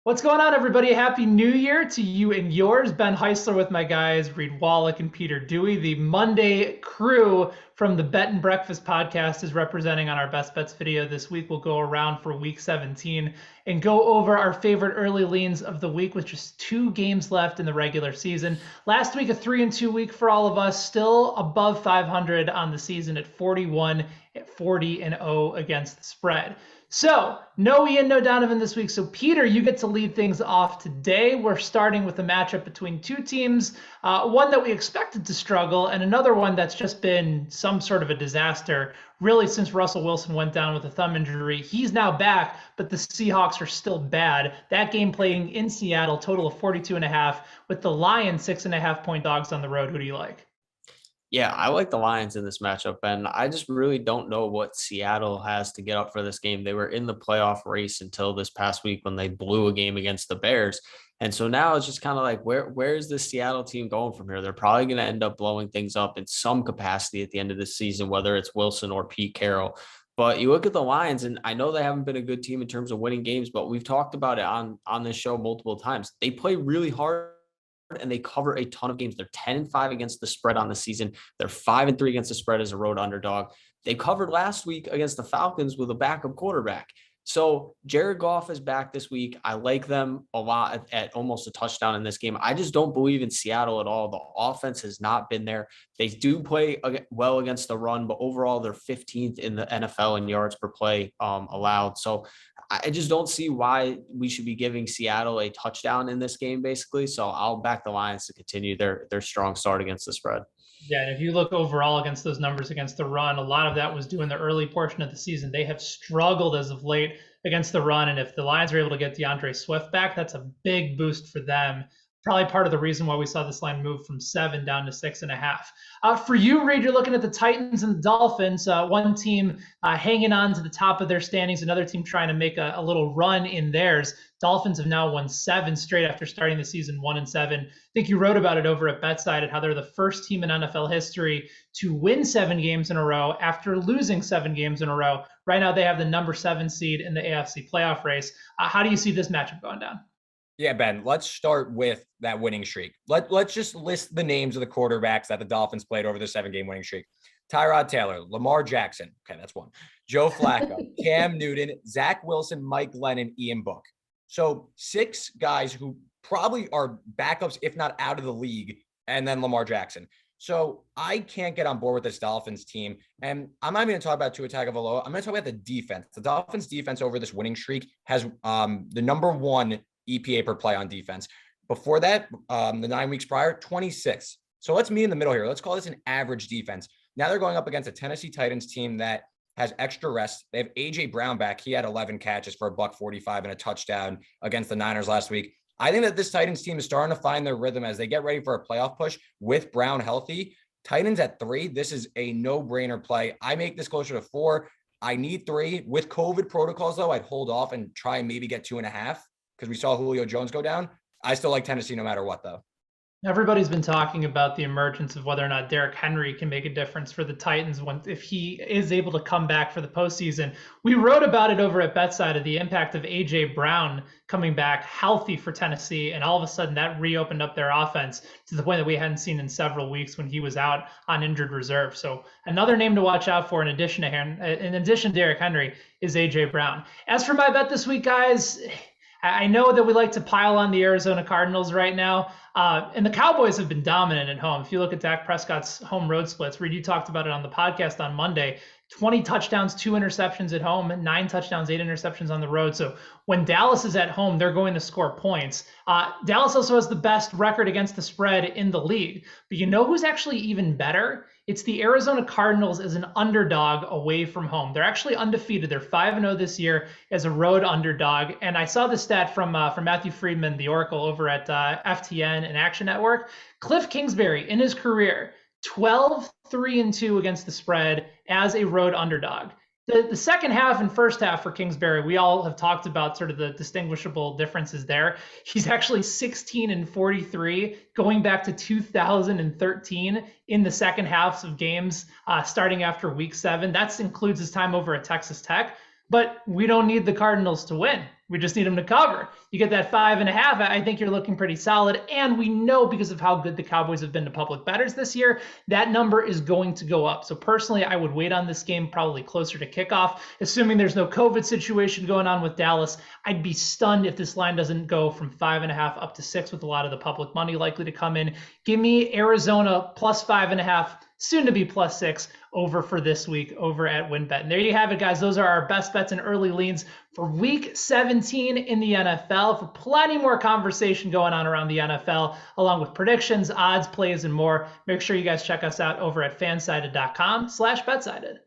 What's going on, everybody? Happy New Year to you and yours. Ben Heisler with my guys, Reed Wallach and Peter Dewey. The Monday crew from the Bet and Breakfast podcast is representing on our Best Bets video this week. We'll go around for week 17 and go over our favorite early leans of the week with just 2 games left in the regular season. Last week, a 3-2 week for all of us, still above 500 on the season at 41 at 40-0 against the spread. So, no Ian, no Donovan this week. So, Peter, you get to lead things off today. We're starting with a matchup between 2 teams, one that we expected to struggle, and another one that's just been some sort of a disaster, really, since Russell Wilson went down with a thumb injury. He's now back, but the Seahawks are still bad. That game playing in Seattle, total of 42.5, with the Lions 6.5-point dogs on the road. Who do you like? Yeah, I like the Lions in this matchup, and I just really don't know what Seattle has to get up for this game. They were in the playoff race until this past week when they blew a game against the Bears. And so now it's just kind of like, where is this Seattle team going from here? They're probably going to end up blowing things up in some capacity at the end of the season, whether it's Wilson or Pete Carroll. But you look at the Lions, and I know they haven't been a good team in terms of winning games, but we've talked about it on this show multiple times. They play really hard and they cover a ton of games. They're 10-5 against the spread on the season. They're 5-3 against the spread as a road underdog. They covered last week against the Falcons with a backup quarterback. So Jared Goff is back this week. I like them a lot at almost a touchdown in this game. I just don't believe in Seattle at all. The offense has not been there. They do play well against the run, but overall they're 15th in the NFL in yards per play allowed. So I just don't see why we should be giving Seattle a touchdown in this game, basically. So I'll back the Lions to continue their strong start against the spread. Yeah, and if you look overall against those numbers against the run, a lot of that was due in the early portion of the season. They have struggled as of late against the run, and if the Lions are able to get DeAndre Swift back, that's a big boost for them. Probably part of the reason why we saw this line move from 7 down to 6.5. For you, Reed, you're looking at the Titans and the Dolphins. One team hanging on to the top of their standings, another team trying to make a little run in theirs. Dolphins have now won 7 straight after starting the season 1-7. I think you wrote about it over at BetSided, how they're the first team in NFL history to win 7 games in a row after losing 7 games in a row. Right now, they have the number 7 seed in the AFC playoff race. How do you see this matchup going down? Yeah, Ben, let's start with that winning streak. Let's just list the names of the quarterbacks that the Dolphins played over the 7-game winning streak. Tyrod Taylor, Lamar Jackson. Okay, that's one. Joe Flacco, Cam Newton, Zach Wilson, Mike Glennon, Ian Book. So 6 guys who probably are backups, if not out of the league, and then Lamar Jackson. So I can't get on board with this Dolphins team. And I'm not even going to talk about Tua Tagovailoa. I'm going to talk about the defense. The Dolphins defense over this winning streak has the number 1 EPA per play on defense. Before that, the 9 weeks prior, 26. So let's meet in the middle here. Let's call this an average defense. Now they're going up against a Tennessee Titans team that has extra rest. They have A.J. Brown back. He had 11 catches for $145 and a touchdown against the Niners last week. I think that this Titans team is starting to find their rhythm as they get ready for a playoff push with Brown healthy. Titans at 3, this is a no-brainer play. I make this closer to 4. I need 3. With COVID protocols, though, I'd hold off and try and maybe get 2.5 because we saw Julio Jones go down. I still like Tennessee no matter what, though. Everybody's been talking about the emergence of whether or not Derrick Henry can make a difference for the Titans if he is able to come back for the postseason. We wrote about it over at BetSided, the impact of A.J. Brown coming back healthy for Tennessee, and all of a sudden that reopened up their offense to the point that we hadn't seen in several weeks when he was out on injured reserve. So another name to watch out for in addition to Derrick Henry is A.J. Brown. As for my bet this week, guys, I know that we like to pile on the Arizona Cardinals right now, and the Cowboys have been dominant at home. If you look at Dak Prescott's home road splits, Reed, you talked about it on the podcast on Monday, 20 touchdowns, 2 interceptions at home, 9 touchdowns, 8 interceptions on the road. So when Dallas is at home, they're going to score points. Dallas also has the best record against the spread in the league. But you know who's actually even better? It's the Arizona Cardinals as an underdog away from home. They're actually undefeated. They're 5-0 this year as a road underdog. And I saw the stat from Matthew Friedman, the Oracle over at FTN and Action Network. Cliff Kingsbury in his career, 12-3-2 against the spread as a road underdog. The second half and first half for Kingsbury, we all have talked about sort of the distinguishable differences there. He's actually 16-43 going back to 2013 in the second halves of games starting after week 7. That includes his time over at Texas Tech. But we don't need the Cardinals to win. We just need them to cover. You get that 5.5. I think you're looking pretty solid. And we know because of how good the Cowboys have been to public bettors this year, that number is going to go up. So personally, I would wait on this game probably closer to kickoff, assuming there's no COVID situation going on with Dallas. I'd be stunned if this line doesn't go from 5.5 up to 6 with a lot of the public money likely to come in. Give me Arizona plus 5.5, soon to be plus 6 over for this week over at WynnBET. And there you have it, guys. Those are our best bets and early leans for week 17 in the NFL. For plenty more conversation going on around the NFL, along with predictions, odds, plays, and more, make sure you guys check us out over at fansided.com/betsided.